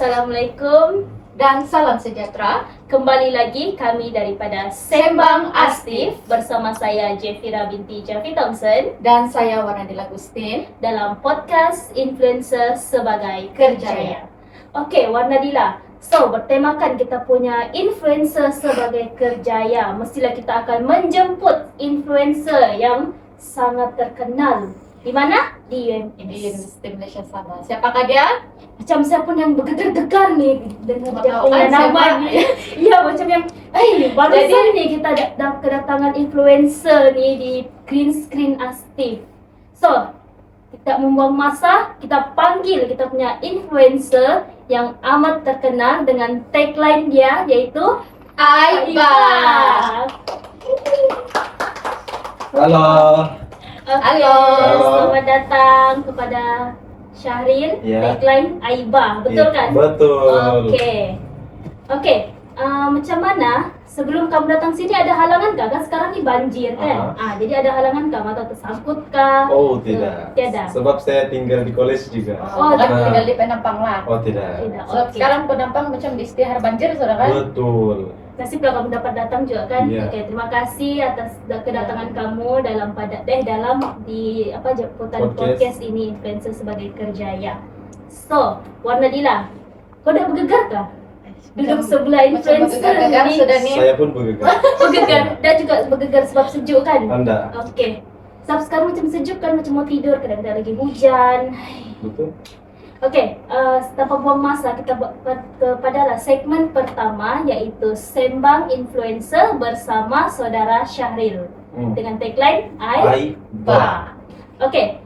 Assalamualaikum dan salam sejahtera. Kembali lagi kami daripada Sembang Astif bersama saya Jeffira binti Jaffi Thompson Dan saya Warnadila Agustin dalam podcast Influencer Sebagai Kerjaya. Okey, Warnadila. So, bertemakan kita punya influencer sebagai kerjaya. Mestilah kita akan menjemput influencer yang sangat terkenal. Di mana? Di UMS. di Universiti Malaysia Sabah. Siapakah dia? Macam saya pun yang bergegar-gegar nih dengan dia Tahu punya kan nama siapa? ni. Ya, macam yang barusan ni kita ada kedatangan influencer ni di green screen Astif. So, kita membuang masa, kita panggil kita punya influencer yang amat terkenal dengan tagline dia iaitu Aiba. Halo. Okay, Halo. selamat datang kepada Syahril. Ya. Tagline Aiba, betul Ya, kan? betul. Okey, macam mana sebelum kamu datang sini ada halangan kah? Kan sekarang ni banjir kan? Jadi ada halangan kah? Atau tersangkut kah? Oh tidak. Tiada. Sebab saya tinggal di college juga. Oh, Bukan nah. tinggal di Penampang lah. Oh tidak. Tidak. So, Okey. sekarang Penampang macam di istihar banjir, saudara kan? Betul. Nasiblah kamu dapat datang juga kan? Iya. Okey, terima kasih atas kedatangan kamu dalam dalam di jemputan podcast ini Influencer Sebagai Kerjaya. So, Warnadila, kau dah bergegar kah? Duduk sebelah Macam influencer bergegar-gegar ni. sudah ni. Saya pun bergegar. Bergegar, dah juga bergegar sebab sejuk kan? Anda. Okey. Sebab sekarang macam sejuk kan, macam mau tidur, kadang-kadang lagi hujan. Betul. Okey, tanpa buang masa kita kepada segmen pertama iaitu Sembang Influencer bersama saudara Syahril dengan tagline Aiba. Okey,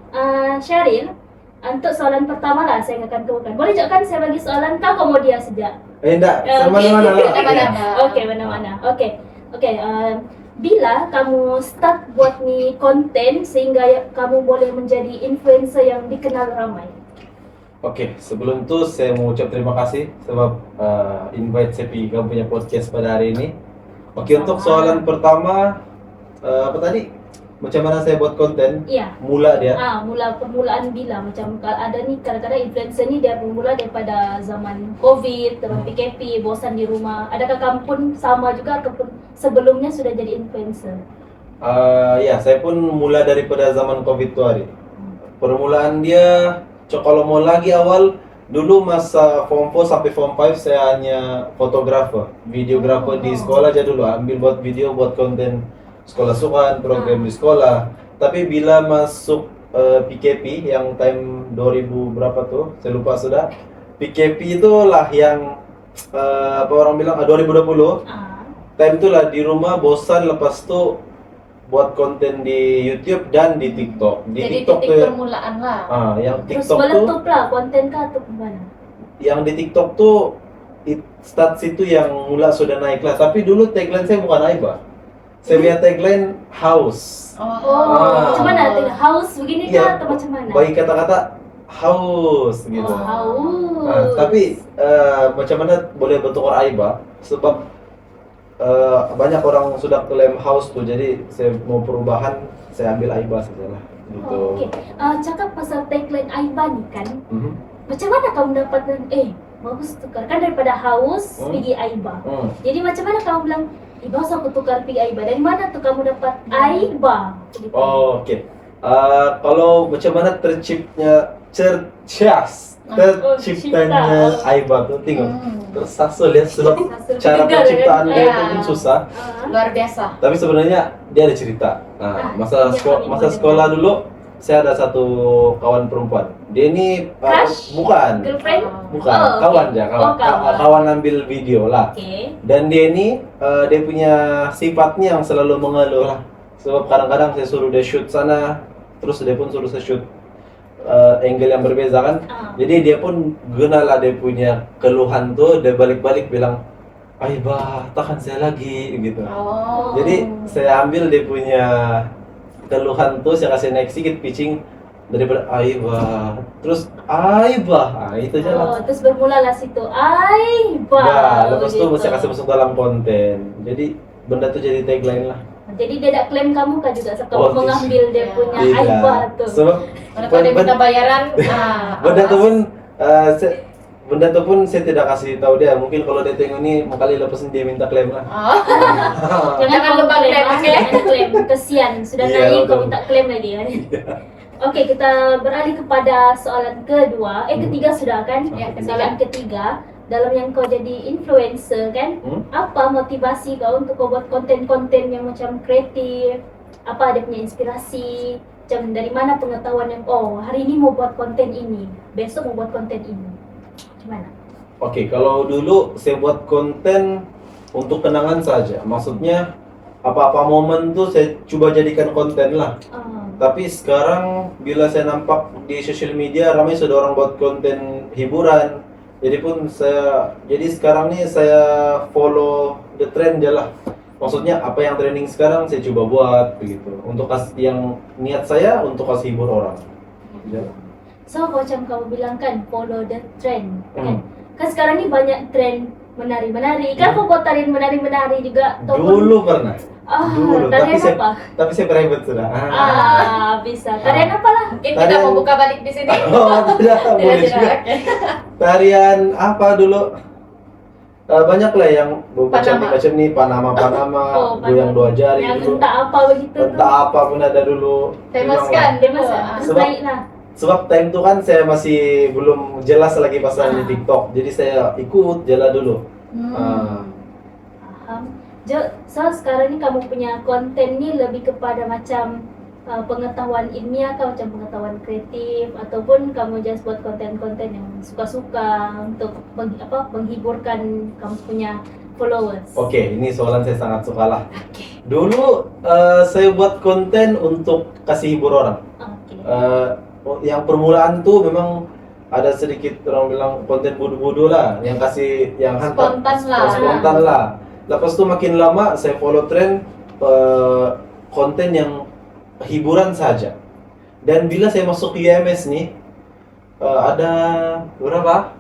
Syahril, untuk soalan pertama lah saya akan kemukakan. Boleh juga kan saya bagi soalan kau mau dia sejak? Enggak, sama Okey. mana lah. Mana-mana. Okey, mana-mana. Okey, bila kamu start buat ni konten sehingga kamu boleh menjadi influencer yang dikenal ramai? Oke, sebelum itu saya mau ucap terima kasih sebab invite saya pergi kamu punya podcast pada hari ini. Oke, untuk soalan pertama apa tadi? Macam mana saya buat konten? Iya. Mula dia. Permulaan bila macam ada ni kadang-kadang influencer ni dia bermula daripada zaman Covid, zaman PKP, bosan di rumah. Adakah kamu pun sama juga ataupun sebelumnya sudah jadi influencer? Ya, saya pun mula daripada zaman Covid tu hari. Permulaan dia, kalau mau lagi awal, dulu masa Form 4 sampai Form 5 saya hanya fotografer, videografer di sekolah aja dulu, ambil buat video, buat konten sekolah sukan, program di sekolah. Tapi bila masuk PKP yang time 2000 berapa tuh, saya lupa sudah. PKP itulah yang apa orang bilang 2020. Time itulah di rumah bosan, lepas tu buat konten di YouTube dan di TikTok. Di Jadi TikTok titik tuh permulaan lah. yang Terus TikTok tuh, meletup lah konten kah atau gimana? yang di TikTok tuh start situ yang mula sudah naik lah. Tapi dulu tagline saya bukan Aiba. Saya punya tagline Haus. Macam mana? Haus begini Iya, kah atau macam mana? Bagi kata-kata haus gitu. Haus. Tapi macam mana boleh bertukar Aiba? Sebab banyak orang sudah klaim haus tuh, jadi saya mau perubahan, saya ambil Aiba saja lah gitu. Okey. Cakap pasal tagline Aiba ni kan, Mhm. macam mana kamu dapat bagus tukar kan daripada haus pergi Aiba. Jadi macam mana kamu bilang, bagus aku tukar pergi Aiba. Dari mana tu kamu dapat Aiba? Gitu. Oh, oke. Kalau macam mana terciptanya Aiba tuh, tengok. Tersasul ya, sebab cara Bergegar, penciptaan kan? dia itu pun susah. Luar biasa. Tapi sebenarnya dia ada cerita. Nah, masa sekolah dulu saya ada satu kawan perempuan. Dia ini Crush? bukan, Girlfriend? bukan, Oh, kawan okay. aja, kawan. Oh, kawan. Kawan ambil video lah. Okey. Dan dia ini dia punya sifatnya yang selalu mengeluh lah. Sebab kadang-kadang saya suruh dia shoot sana, terus dia pun suruh saya shoot angle yang berbeza kan. Jadi dia pun genalah dia punya keluhan tuh, dia balik-balik bilang, Aiba, tahan saya lagi gitu. Jadi saya ambil dia punya keluhan tuh, saya kasih naik sedikit pitching daripada Aiba, terus Aiba, itu aja lah. Terus bermulalah situ Aiba. Lepas itu saya kasih masuk dalam konten. Jadi benda tuh jadi tagline lah. Jadi dia tak klaim kamu kan juga sebab kamu mengambil dia punya Tidak. Aiba tu. Sebab Mana kalau dia minta bayaran, benda tu pun benda itu pun saya tidak kasih tahu dia. Mungkin kalau dia tengok ini mau kali lepasin dia minta klaim lah. Oh. Jangan kamu lupa klaim, klaim, ah, oke? jangan klaim, kesian sudah Iya, naik kau betul. minta klaim lagi kan. Oke, kita beralih kepada soalan kedua. Ketiga sudah kan? Ya, ketiga. Soalan ketiga, dalam yang kau jadi influencer kan? Apa motivasi kau untuk kau buat konten-konten yang macam kreatif? Apa dia punya inspirasi? Macam dari mana pengetahuan yang hari ini mau buat konten ini, besok mau buat konten ini. Gimana? Oke, kalau dulu saya buat konten untuk kenangan saja. Maksudnya apa-apa momen tuh saya coba jadikan konten lah. Tapi sekarang bila saya nampak di sosial media ramai sudah orang buat konten hiburan. Jadi sekarang nih saya follow the trend aja lah. Maksudnya apa yang trending sekarang saya coba buat begitu. Untuk yang niat saya untuk kasih hibur orang. Ya. So, macam kamu bilang kan, follow the trend kan? Kan sekarang ini banyak trend menari-menari. Kan kau buat tarian menari-menari juga? Dulu pernah. Dulu, Tarian apa? tapi saya private sudah. Bisa. Tarian apa lah? Mungkin kita mau buka balik di sini. Oh, tidak, boleh juga. Tidak, oke. Tarian apa dulu? Banyak lah yang Panama. macam nih Panama, goyang dua jari Yang dulu. entah apa begitu Entah apa pun ada dulu. Famous Memang kan? lah. Dia masa Sebab- baik lah. Sebab time itu kan saya masih belum jelas lagi pasal di TikTok. Jadi saya ikut jalan dulu. Paham. So sekarang ni kamu punya konten ni lebih kepada macam pengetahuan ilmiah kah, macam pengetahuan kreatif, ataupun kamu just buat konten-konten yang suka-suka untuk menghiburkan kamu punya followers. Oke, ini soalan saya sangat suka lah. Dulu saya buat konten untuk kasih hibur orang. Oke. Yang permulaan tuh memang ada sedikit orang bilang konten bodoh-bodoh lah, yang kasih yang hantar Spontan lah. spontan lah. Lepas itu makin lama saya follow trend konten yang hiburan saja. Dan bila saya masuk UMS nih ada berapa?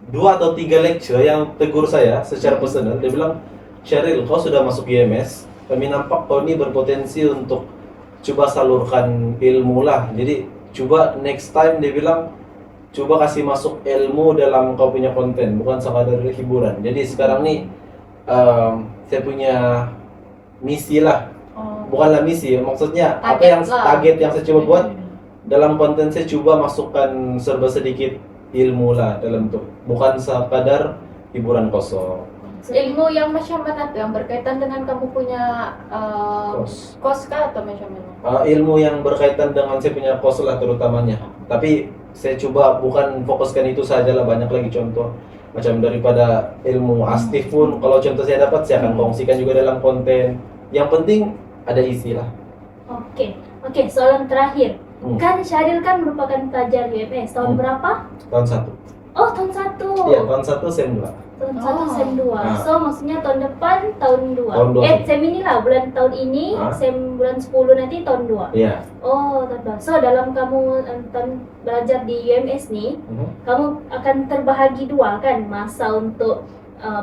2 atau 3 lecture yang tegur saya secara personal. Dia bilang, Syaril, kau sudah masuk UMS, kami nampak kau ini berpotensi untuk coba salurkan ilmu lah. Jadi coba next time, dia bilang, coba kasih masuk ilmu dalam kau punya konten, bukan sekadar hiburan. Jadi sekarang nih saya punya misi lah, bukanlah misi, maksudnya apa yang target yang saya coba buat dalam konten saya coba masukkan serba sedikit ilmu lah dalam tuh, bukan sekadar hiburan kosong. Ilmu yang macam mana tuh, yang berkaitan dengan kamu punya kos kah atau macam mana? Ilmu yang berkaitan dengan saya punya kos lah terutamanya. Tapi saya coba bukan fokuskan itu saja lah, banyak lagi contoh. Macam daripada ilmu astif pun, kalau contoh saya dapat saya akan kongsikan juga dalam konten. Yang penting ada isi lah. Oke, soalan terakhir. Kan Syaril kan merupakan pelajar UMS, tahun berapa? Tahun 1. Oh, tahun 1. Iya, tahun 1 SEM 2. Tahun 1 SEM 2. Nah. So maksudnya tahun depan tahun 2. Tahun 2. SEM inilah bulan tahun ini, SEM bulan 10 nanti tahun 2. Iya. Oh, tahun 2. So dalam kamu belajar di UMS nih, kamu akan terbahagi dua kan, masa untuk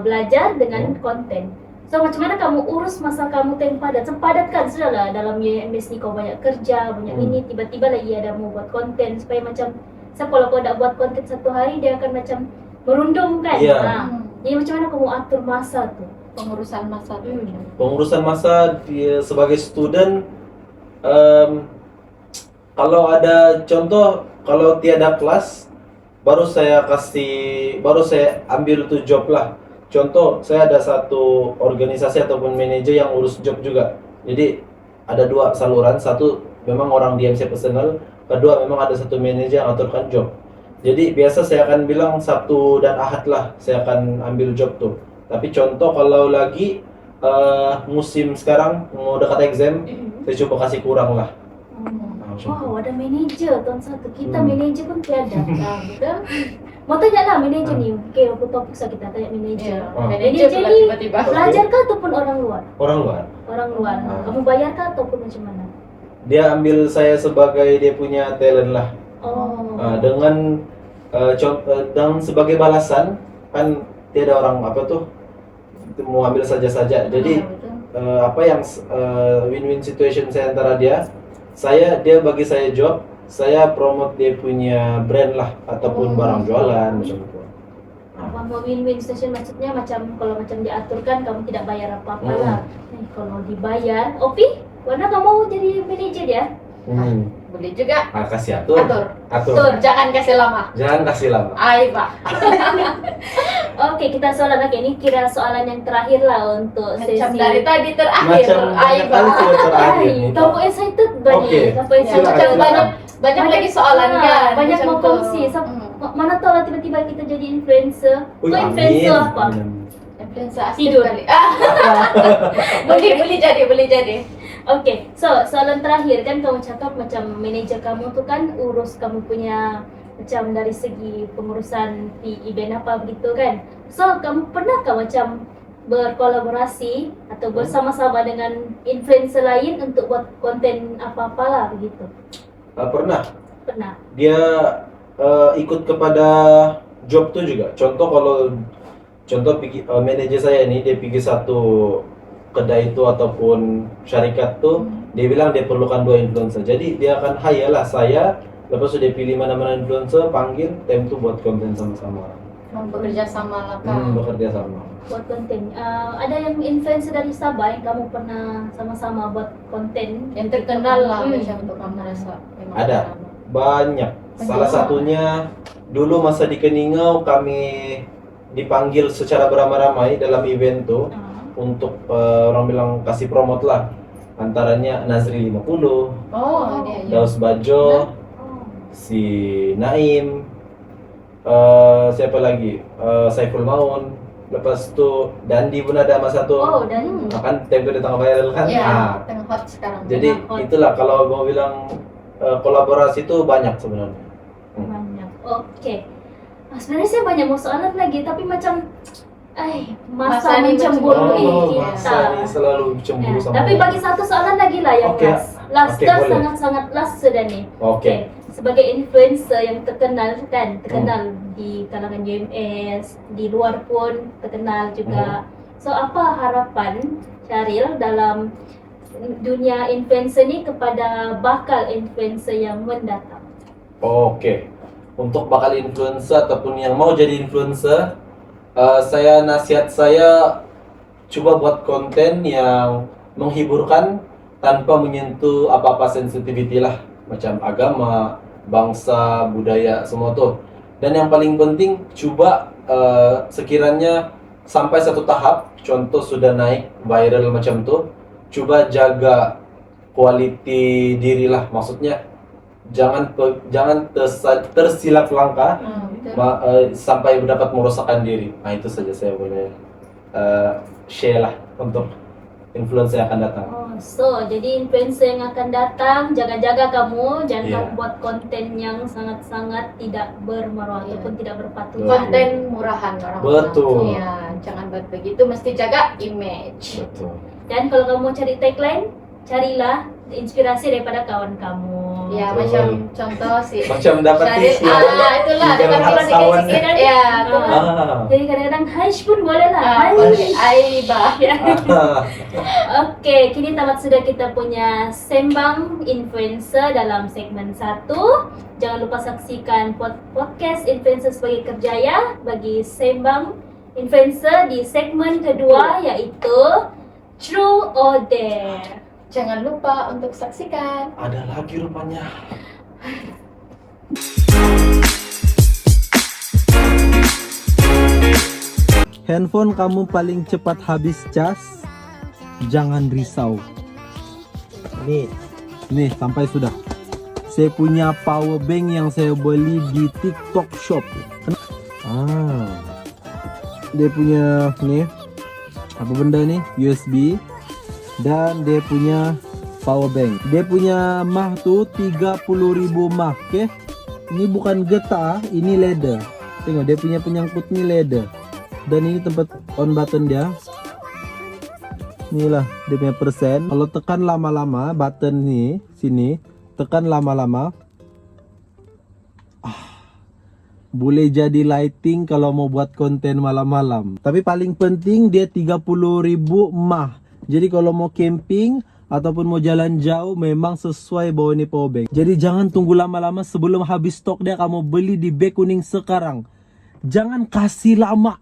belajar dengan konten. So macam mana kamu urus masa kamu sempadat kan sudahlah dalam UMS ni kau banyak kerja, banyak ini, tiba-tiba lagi ada mau buat konten supaya macam kalau kau tak buat konten satu hari dia akan macam merundung kan. Iya. Jadi macam mana kamu atur masa tuh? Pengurusan masa tuh. Pengurusan masa dia sebagai student, kalau ada contoh, kalau tiada kelas baru saya ambil tuh job lah. Contoh, saya ada satu organisasi ataupun manajer yang urus job juga. Jadi ada 2 saluran, satu memang orang DMC personal, kedua memang ada satu manajer yang aturkan job. Jadi biasa saya akan bilang Sabtu dan Ahad lah saya akan ambil job tuh. Tapi contoh kalau lagi musim sekarang mau dekat exam, saya coba kasih kurang lah. Wow, ada manajer tahun 1. Kita manajer pun tiada. Betul? Mau tanya lah manajer nih. Oke, aku topik kita tanya manajer. Manajer Manajer pula ni tiba-tiba. pelajar kah ataupun orang luar? Orang luar. Orang luar. Kamu bayar kah ataupun macam mana? Dia ambil saya sebagai dia punya talent lah. Dengan dan sebagai balasan kan tiada orang mau ambil saja-saja. Jadi win-win situation saya antara dia bagi saya job, saya promote dia punya brand lah ataupun barang jualan macam itu. apa win-win situation, maksudnya macam kalau macam diaturkan kamu tidak bayar apa-apa lah. Kalau dibayar, Opi, Wana kamu mau jadi manajer ya? Boleh juga. Kasih atur. Atur, jangan kasih lama. Jangan kasih lama. Ay, Pak. Oke, kita soalan lagi. Ini kira soalan yang terakhir lah untuk Macam sesi. dari tadi terakhir. Macam Ay, banyak kali Pak. sudah terakhir nih. Kamu excited Oke. banyak. Kamu Ya, excited macam silakan. banyak lagi soalan kan. Banyak macam mau tu. kongsi. Mana tahu lah tiba-tiba kita jadi influencer. Wih, Kau influencer apa? Influencer asli Tidur. kali. Boleh jadi. Oke, so soalan terakhir kan kamu cakap macam manajer kamu tuh kan urus kamu punya macam dari segi pengurusan di event apa begitu kan. So kamu pernahkah macam berkolaborasi atau bersama-sama dengan influencer lain untuk buat konten apa-apalah begitu? Pernah. Pernah. Dia ikut kepada job tuh juga. Contoh manajer saya ini dia pergi satu kedai itu ataupun syarikat tuh, dia bilang dia perlukan 2 influencer. Jadi dia akan hire lah saya, lepas itu dia pilih mana-mana influencer, panggil tim tuh buat konten sama-sama. Bekerja sama lah kan. Bekerja sama. Buat konten. Ada yang influencer dari Sabah yang kamu pernah sama-sama buat konten? Yang terkenal lah Hmm. macam untuk kamu rasa. memang Ada. terkenal. Banyak. Salah satunya dulu masa di Keningau kami dipanggil secara beramai-ramai dalam event tuh untuk orang bilang kasih promote lah. Antaranya Nazri 50, Oh, dia. Daus Bajo, Oh. si Naim, siapa lagi? Saiful Maun. Lepas itu Dandi pun ada masa tuh. Oh, dan Kan tempo di tengah viral kan? Ya, Ah, tengah hot sekarang. jadi hot. itulah kalau mau bilang kolaborasi itu banyak sebenarnya. banyak. Oke. Sebenarnya saya banyak mau soalan lagi, tapi macam masa Masa ni mencemburui mencemburui. Masa kita. ini selalu cemburu Ya, sama tapi orang. bagi satu soalan lagi lah yang Oke. last Oke, boleh. sangat-sangat last sudah nih. Oke. Sebagai influencer yang terkenal di kalangan UMS, di luar pun terkenal juga. So apa harapan Syaril dalam dunia influencer ni kepada bakal influencer yang mendatang? Oke. Untuk bakal influencer ataupun yang mau jadi influencer, nasihat saya coba buat konten yang menghiburkan tanpa menyentuh apa-apa sensitivity lah, macam agama, bangsa, budaya, semua tuh. Dan yang paling penting coba sekiranya sampai satu tahap, contoh sudah naik viral macam tuh, coba jaga quality diri lah, maksudnya jangan tersilap langkah Betul. sampai dapat merosakkan diri. Nah itu saja saya boleh share lah untuk influencer yang akan datang. Oh, so jadi influencer yang akan datang, jaga-jaga kamu, jangan Iya. kamu buat konten yang sangat-sangat tidak bermaruah Iya. ataupun tidak berpatuh. Konten murahan orang. Betul. Ya, jangan buat begitu, mesti jaga image. Betul. Dan kalau kamu mau cari tagline, carilah inspirasi daripada kawan kamu. Ya, Betul. macam contoh sih. Macam dapat Syaril, tips ya. itulah Jangan dapat tips hartawan. sikit-sikit. Ya, tu. Jadi kadang-kadang haish pun boleh lah. Haish. Aibah. Ya. Oke, kini tamat sudah kita punya sembang influencer dalam segmen 1. Jangan lupa saksikan podcast influencer sebagai kerjaya bagi sembang influencer di segmen kedua, yaitu True or Dare. Jangan lupa untuk saksikan. Ada lagi rupanya. Handphone kamu paling cepat habis cas? Jangan risau. Nih sampai sudah. Saya punya power bank yang saya beli di TikTok Shop. Dia punya nih apa benda nih? USB dan dia punya power bank. Dia punya mah tuh 30.000 mah, oke? Ini bukan getah, ini leather. Tengok dia punya penyangkut nih leather. Dan ini tempat on button dia. Inilah dia punya persen. Kalau tekan lama-lama button nih sini, tekan lama-lama. Boleh jadi lighting kalau mau buat konten malam-malam. Tapi paling penting dia 30.000 mah. Jadi kalau mau camping ataupun mau jalan jauh memang sesuai bawa ini power bank. Jadi jangan tunggu lama-lama, sebelum habis stok dia kamu beli di bag kuning sekarang. Jangan kasih lama.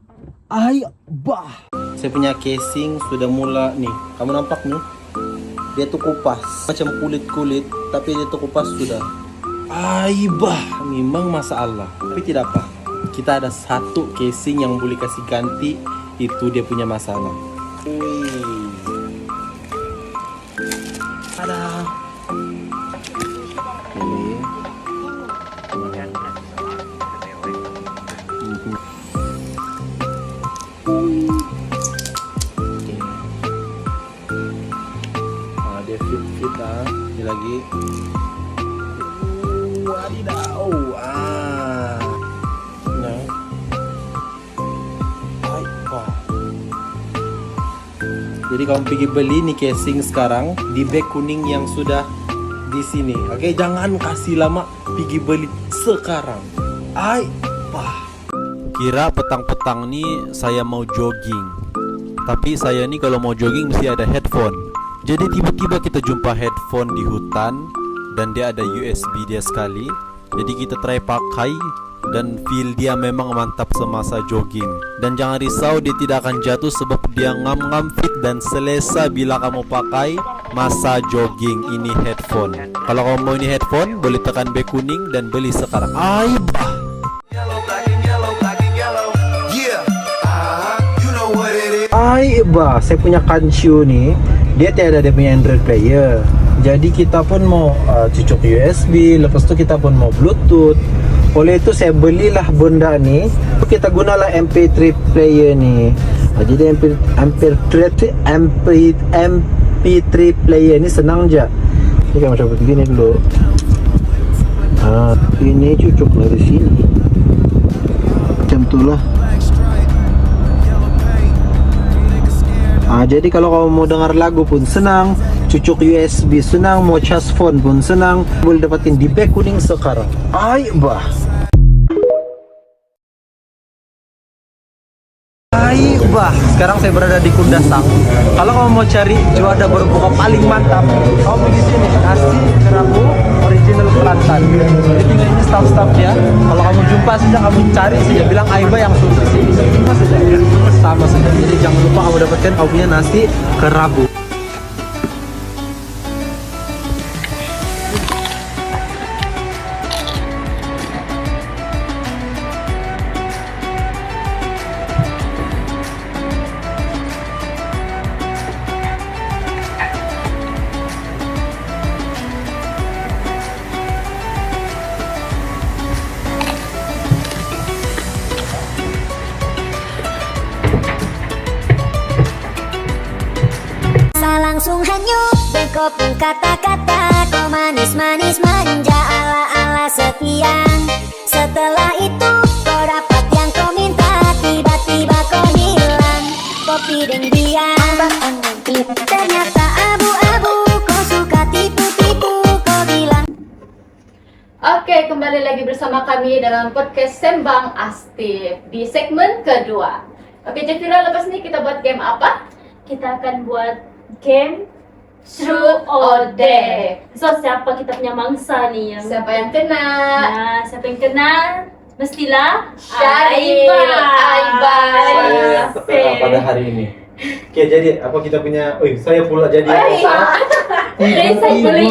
Ay, bah. Saya punya casing sudah mula nih. Kamu nampak nih? Dia tuh kupas. Macam kulit-kulit, tapi dia tuh kupas sudah. Ay, bah. Memang masalah. Tapi tidak apa. Kita ada satu casing yang boleh kasih ganti. Itu dia punya masalah. Wih. Ada. Ini. Dia fit ini lagi. Wadidaw. Nah. Hai, wah. Jadi kamu pergi beli nih casing sekarang di bag kuning yang sudah di sini. Oke, jangan kasih lama, pergi beli sekarang. Hai, wah. Kira petang-petang nih saya mau jogging. Tapi saya nih kalau mau jogging mesti ada headphone. Jadi tiba-tiba kita jumpa headphone di hutan dan dia ada USB dia sekali. Jadi kita try pakai dan feel dia memang mantap semasa jogging. Dan jangan risau, dia tidak akan jatuh sebab dia ngam-ngam fit dan selesa bila kamu pakai masa jogging ini headphone. Kalau kamu mau ini headphone, boleh tekan B kuning dan beli sekarang. Aibah. Aibah, saya punya Kanshu nih. Dia tiada dia punya Android player. Jadi kita pun mau cucuk USB, lepas itu kita pun mau Bluetooth. Oleh itu saya belilah benda nih. Kita gunalah MP3 player nih. Jadi MP3 player ini senang aja. Ini kayak macam begini dulu. Ini cucuk dari sini. Macam itulah. Jadi kalau kamu mau dengar lagu pun senang, cucuk USB senang, mau charge phone pun senang, boleh dapatin di bag kuning sekarang. Aibah. Aibah. Sekarang saya berada di Kundasang. Kalau kamu mau cari juada berbuka paling mantap, kamu pergi sini. Nasi kerabu original Kelantan. Jadi tinggal ini staff-staff ya. Kalau kamu jumpa saja, kamu cari saja, bilang Aibah yang suruh ke sini. Sama saja. Jadi jangan lupa kamu dapatkan kamu punya nasi kerabu. Langsung hanyut bengkok pun kata-kata, kau manis-manis manja ala-ala sekian. Setelah itu kau dapat yang kau minta, tiba-tiba kau hilang. Kopi dan dia ternyata abu-abu, kau suka tipu-tipu, kau bilang. Oke, kembali lagi bersama kami dalam podcast Sembang Astif di segmen kedua. Oke, Jafira, lepas ini kita buat game apa? Kita akan buat game True or Dare. So siapa kita punya mangsa nih yang Siapa yang kena? Nah, siapa yang kenal mestilah Syaril Aibah. Saya pada hari ini. Oke, jadi apa kita punya? Saya pula jadi. Jadi saya beli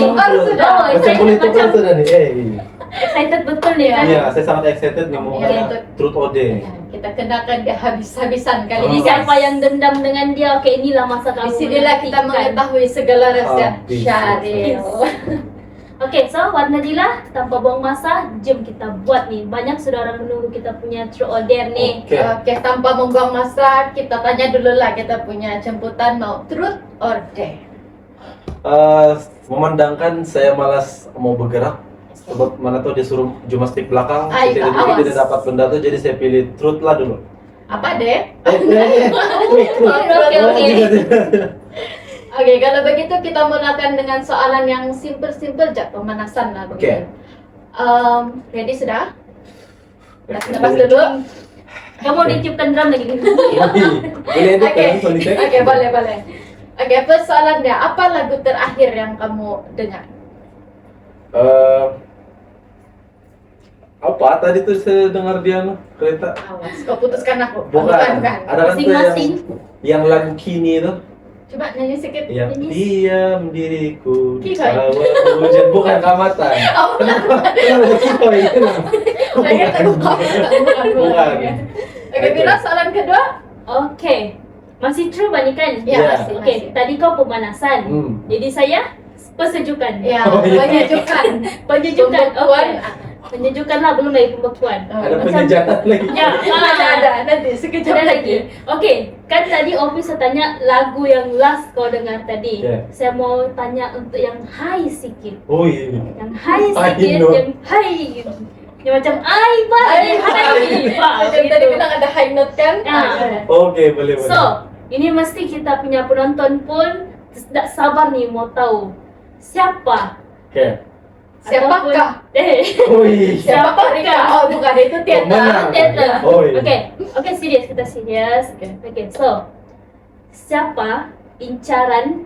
sudah. Macam boleh tukar sudah nih. excited betul nih kan? Iya, saya sangat excited nih mau Iya. Truth or Dare. Kita kenakan dia habis-habisan kali Jadi ini. siapa yang dendam dengan dia, oke inilah masa Di kamu. sinilah kita menghentikan. mengetahui segala rahasia Habis. Syaril. Oke, so Wan Nadila, tanpa buang masa, jom kita buat nih. Banyak saudara menunggu kita punya True or Dare nih. Oke. Oke, tanpa membuang masa, kita tanya dulu lah kita punya jemputan mau truth or dare. Memandangkan saya malas mau bergerak, sebab mana tahu dia suruh gimnastik belakang, Ayo, saya awas. tidak dapat benda tuh, jadi saya pilih truth lah dulu. Apa deh? Oke. Oke, kalau begitu kita mulakan dengan soalan yang simple-simple aja, pemanasan lah begini. Ready sudah? Lepas dulu. Kamu ditiupkan drum lagi. Boleh edit Oke, kan sound effect? oke, boleh. Oke, first soalannya, apa lagu terakhir yang kamu dengar? Apa tadi tuh saya dengar dia kereta? Awas, kau putuskan aku. Bukan. Bukan. Ada kan tuh Masing-masing. yang lagu kini itu. Coba nyanyi sedikit. Yang Ini- diam diriku di Kikoi. bawah hujan, bukan kamatan. Oh, Kenapa kikoi? saya kata bukan. Bukan. Oke, Vira, soalan kedua. Oke. Masih true Bani kan? Ya, Ya. masih. Oke, tadi kau pemanasan. Jadi saya persejukan. Ya, Oh, iya. penyejukan. Penyejukan. Pembekuan. Oke. Penyejukan lah, belum lagi pembekuan. Ada Macam- penyejakan lagi. Ya, Ada. Nanti sekejap Ada lagi. Oke, kan tadi Ovi saya tanya lagu yang last kau dengar tadi. Ya. Saya mau tanya untuk yang high sedikit. Oh iya. Yang high High sedikit, note. yang high gitu. Yang macam ai pak, Hai, pak. Macam tadi bilang ada high note kan? Ah. Oke, boleh boleh. So, ini mesti kita punya penonton pun tidak sabar nih mau tahu siapa Oke. Siapakah? Wih. Siapakah Rika? Oh, bukan, itu Pemenang. teater. Theater. Oh, iya. Oke, serius, kita serius. Oke, so siapa incaran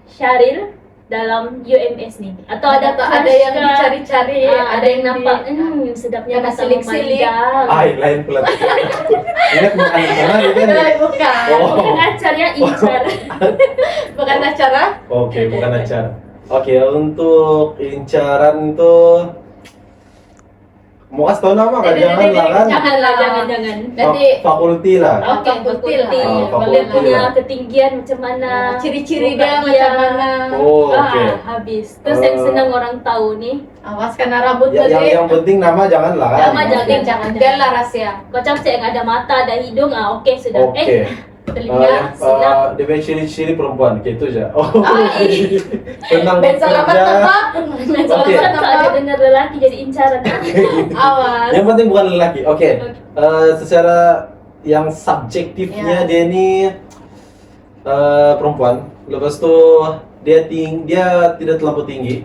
Syaril dalam UMS nih? Atau ada ada crush yang kah? dicari-cari, ada yang nampak sedapnya Karena mata silik-silik. memandang. Ay, lain pula. Ingat makan sana kan? Bukan. Oh. Bukan acaranya incar. Bukan acara. Oke, bukan acara. Oke, untuk incaran itu mau kasih tau nama kan? Jangan lah kan? Janganlah, jangan. Nanti Fakulti lah. Oke, fakulti lah. fakulti. Oh, Boleh fakulti punya lah. ketinggian macam mana? ciri-ciri muka dia macam mana. Oh, oke. Habis. Terus yang senang orang tahu nih. Awas karena rambut Ya, tadi. yang penting nama jangan lah kan? Nama jangan. Biarlah rahasia. Macam saya yang ada mata, ada hidung, oke sudah. Oke. Telinga. silap. Dia punya ciri-ciri perempuan, gitu aja. Oh, Ay. tentang Ben selamat bekerja. tebak. Ben Oke. selamat Kalau ada tebak. dengar lelaki jadi incaran. Awas. Yang penting bukan lelaki. Oke. Secara yang subjektifnya Ya. dia ini perempuan. Lepas tu dia tidak terlalu tinggi.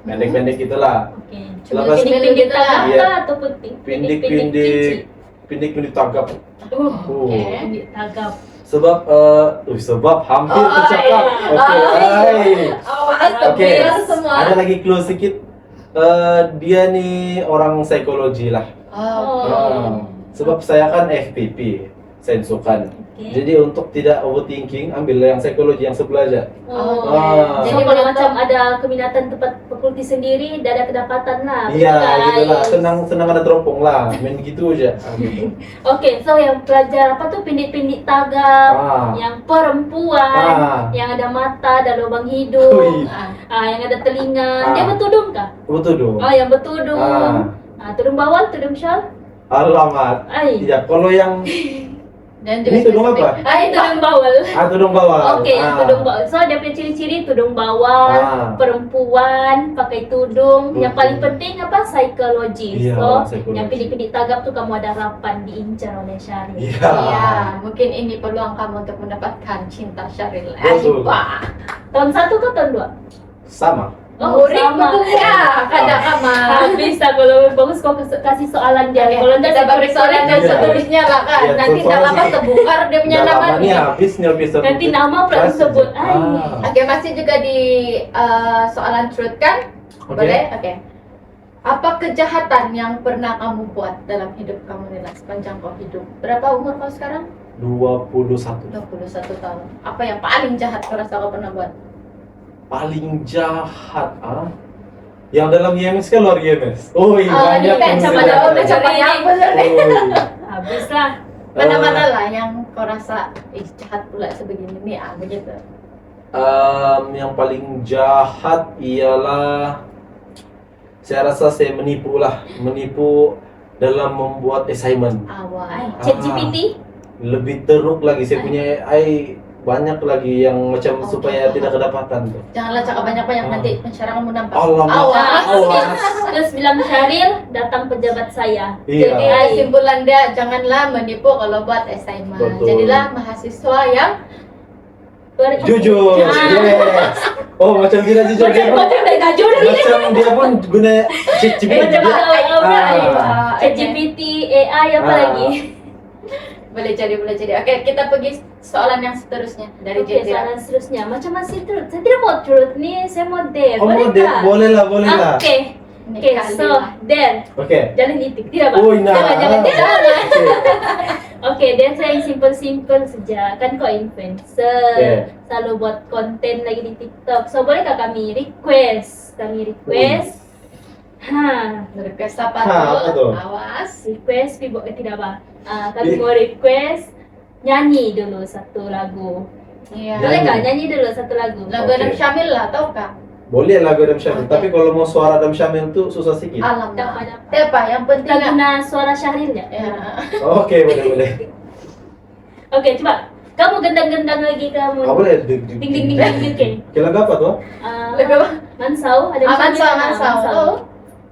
Pendek-pendek gitulah. Oke. Cuma Lepas- Pendek-pendek tagap Iya. kah ataupun Pendek-pendek tagap. Oh. Oke. Pendek tagap. Sebab hampir Oh, tercakap. iya. Oke. Oh, Hai. Awas. Oke. Biar semua. Ada lagi clue sedikit. Dia nih orang psikologi lah. Oh. Sebab saya kan FPP, sensukan. Oke. Jadi untuk tidak overthinking, ambillah yang psikologi yang sebelah aja. Oh. Ah. Jadi kalau macam ada keminatan tempat fakulti sendiri, dah ada kedapatan lah. Iya, betul gitu lah. guys? Senang ada teropong lah. Main gitu aja. Gitu. Oke, so yang pelajar apa tuh pendek-pendek tagap, Ah. yang perempuan, Ah. yang ada mata, ada lubang hidung, Wih. yang ada telinga. Ah. Dia bertudung kah? Betul dong. Oh, yang bertudung. Tudung bawal, tudung shawl. Alamat. Ay. Tidak. Kalau yang Dan Ini tudung spesifik. apa? Itu Tudung bawal. tudung bawah. Oke, tudung bawal. So dia punya ciri-ciri tudung bawal, Ah. perempuan, pakai tudung. Yang Betul. paling penting apa? Psikologi. Iya, So, psikologi. yang pilih-pilih tagap tuh kamu ada harapan diincar oleh Syaril. Iya. Iya, mungkin ini peluang kamu untuk mendapatkan cinta Syaril. Betul. Wah. Tahun 1 ke tahun 2? Sama. Murid sama. berbunga, kada kamar. Habis lah kalau bagus kau kasih soalan dia. Oke, Kalau enggak kita bagi soalan dan Iya. seterusnya lah kan. Iya, Nanti soal- tak lama terbongkar dia punya Udah nama lama nih. nih habis nih episode. Nanti nama pula disebut. Ay. Oke, masih juga di soalan truth kan? Oke. Boleh? Oke. Apa kejahatan yang pernah kamu buat dalam hidup kamu nih sepanjang kau hidup? Berapa umur kau sekarang? 21. 21 tahun. Apa yang paling jahat kau rasa kau pernah buat? Paling jahat yang dalam IMS kan luar IMS. Oh iya, Ini banyak kan yang sama sudah. daun macam banyak bener nih. Habis lah. Mana-mana lah yang kau rasa jahat pula sebegini nih, begitu. Yang paling jahat ialah saya rasa saya menipu dalam membuat assignment. Awal. ChatGPT. Lebih teruk lagi saya punya AI banyak lagi yang macam Oke, supaya paham. tidak kedapatan tuh. Janganlah cakap banyak-banyak nanti pensyarah kamu nampak. Alamak. Awas. Awas. Terus bilang Syaril, datang pejabat saya. Iya. Jadi kesimpulan dia janganlah menipu kalau buat assignment. Betul. Jadilah mahasiswa yang Jujur. Ah. Yes. Oh, macam dia jujur dia pun. Macam dah jujur ni. Macam dia pun guna ChatGPT. Macam Ah. ChatGPT, AI apa Ah. lagi? boleh jadi. Oke, kita pergi soalan yang seterusnya dari Oke, Jadira. soalan seterusnya. Macam masih truth. Saya tidak mau truth nih, saya mau dare. Oh, Boleh boleh, tak? boleh lah. Oke. Ini Oke, kali so lah. Dan Oke. jangan itik, tidak Pak? Oh, nah. Jangan. Oke. Oke, dan saya yang simple-simple saja. Kan kok influencer, Oke. selalu buat konten lagi di TikTok. So bolehkah kami request? Request apa apa tuh? Awas. Request, tidak Pak? Kami mau request nyanyi dulu satu lagu. Iya. Boleh nggak Nyanyi. nyanyi dulu satu lagu? Lagu Oke. Adam Syamil lah, tau kah? Boleh lagu Adam Syamil, Oke. tapi kalau mau suara Adam Syamil tuh susah sedikit. Alam. Dapat. Apa yang penting Laguna suara Syahril ya? ya. Oke, boleh. Oke, coba. Kamu gendang-gendang lagi kamu. Ah, boleh. Ding ding ding ding oke. Oke, lagu apa tuh? Lagu apa? Mansau, ada Mansau. Oh,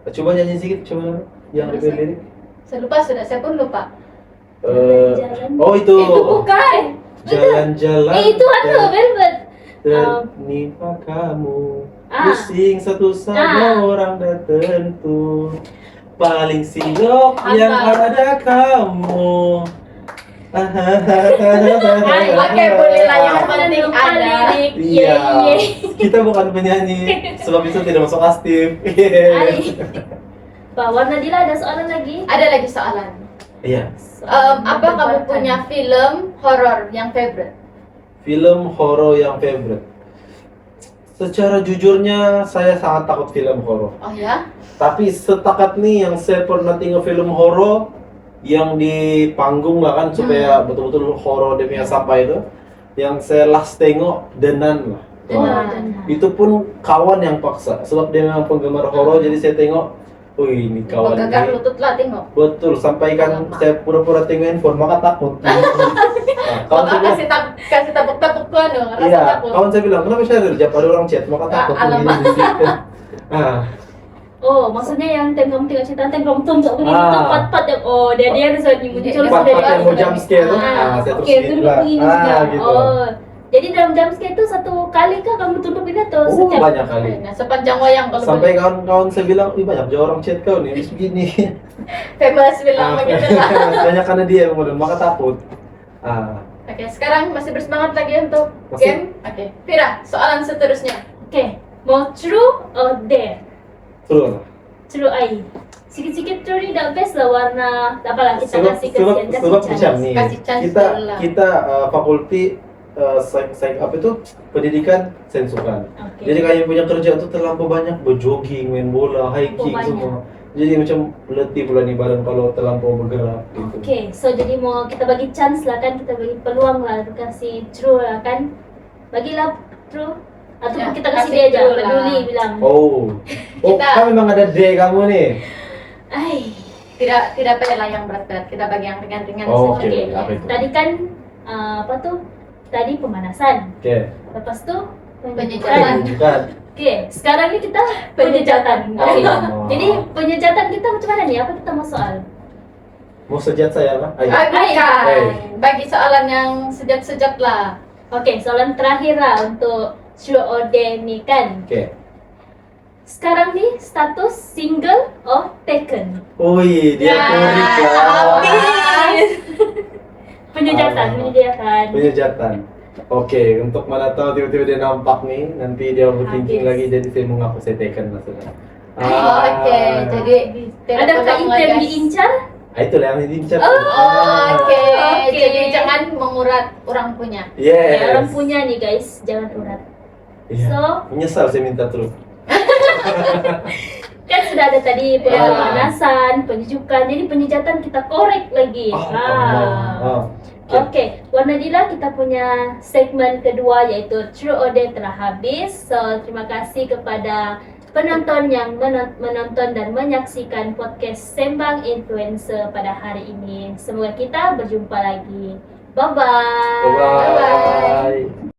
Coba nyanyi sedikit, coba yang Masa? lirik. saya lupa sudah, saya pun lupa. Oh itu. Itu bukan. Jalan-jalan. Itu Velvet. Ternipa kamu. Ah. Pusing satu sama orang dah tentu. Paling siok Apa? yang ada kamu. Oke, boleh lah, yang penting lupa ada. lirik. Iya. Ye. Kita bukan penyanyi, sebab itu tidak masuk aktif. Ay. Pak Warna Dila ada soalan lagi? Ada lagi soalan. Iya. Apa kamu punya film horor yang favorite? Film horor yang favorite. Secara jujurnya saya sangat takut film horor. Oh ya? Tapi setakat nih yang saya pernah tengok film horor yang di panggung lah kan supaya betul-betul horor dia punya sampai itu. Yang saya last tengok The Nun lah. Wah, itu pun kawan yang paksa sebab dia memang penggemar horor jadi saya tengok, wih ini kawan Menggegar ini lutut lah tengok. betul sampai kan Alamak. saya pura-pura tengok handphone maka takut. Nah, kawan saya Maka bilang, kasih tabuk-tabuk ku anu, rasa iya, takut. kawan saya bilang kenapa Syaril jawab ada orang chat maka takut alamak. begini di situ. Ah, Oh, maksudnya yang tengok cerita tengok tum tak begini Ah. tu pat-pat yang oh dia sudah muncul Part-part sudah. yang mau jump scare tuh, Ah, saya terus oke, gitu tunduk lah. begini Ah, juga. gitu. Oh, jadi dalam jump scare itu satu kali kah kamu tunduk ini atau Oh, setiap? banyak kali. Nah, sepanjang wayang kalau Sampai boleh. kawan-kawan saya bilang, ih banyak aja orang chat kau nih, habis begini. Famous bilang begitu lah. Banyak karena dia yang model, maka takut. Ah, Oke, sekarang masih bersemangat lagi untuk Masih. game. Oke, Vira, soalan seterusnya. Oke, mau true or dare? true. True ai. Sikit-sikit true ni dah best lah warna. Tak apalah kita kasih sebab kesian macam chance. nih. Kasih chance Kita dulu lah. kita fakulti apa itu pendidikan sensukan. Oke. Jadi kami punya kerja tuh terlampau banyak berjogging, main bola, hiking banyak. semua. Jadi macam letih pula nih badan kalau terlampau bergerak gitu. Oke, so jadi mau kita bagi chance lah kan, kita bagi peluang lah, kasih true lah kan. Bagilah true. Atau Ya, kita kasih kasih dia aja, true lah. peduli bilang. Oh, Kita- kan memang ada D kamu nih. Ai. Tidak boleh lah yang berat-berat. Kita bagi yang ringan-ringan Oh, saja. oke. Apa itu? Tadi kan apa tuh? Tadi pemanasan. Oke. Lepas tuh Penjejatan. Bukan. Oke, sekarang ini kita penyejatan. Oke. Oh. Jadi penyejatan kita macam mana nih? Apa kita mau soal? Mau sejat saya apa? Ayo. Bukan. Bagi soalan yang sejat-sejat lah. Oke, soalan terakhir lah untuk true or dare nih kan. Oke. Sekarang nih status single or taken? Wih, dia Nah, nikah. habis. Penyejatan, Ah. penyejatan. Penyejatan. Oke, untuk mana tahu tiba-tiba dia nampak nih, nanti dia overthinking Habis. lagi jadi saya mengaku saya taken maksudnya. Oh, oke, jadi Adakah itu yang diincar? Itulah yang diincar. Oh, oke. Oke. Jadi jangan mengurat orang punya. Yes. Ya, orang punya nih guys, jangan urat. Iya. So- Menyesal saya minta terus. Kan sudah ada tadi Ya. pemanasan, penyejukan, jadi penyejatan kita korek lagi. Oh. Oke, Warna Dila kita punya segmen kedua yaitu True or Dare telah habis. So, terima kasih kepada penonton yang menonton dan menyaksikan podcast Sembang Influencer pada hari ini. Semoga kita berjumpa lagi. Bye-bye. Bye bye.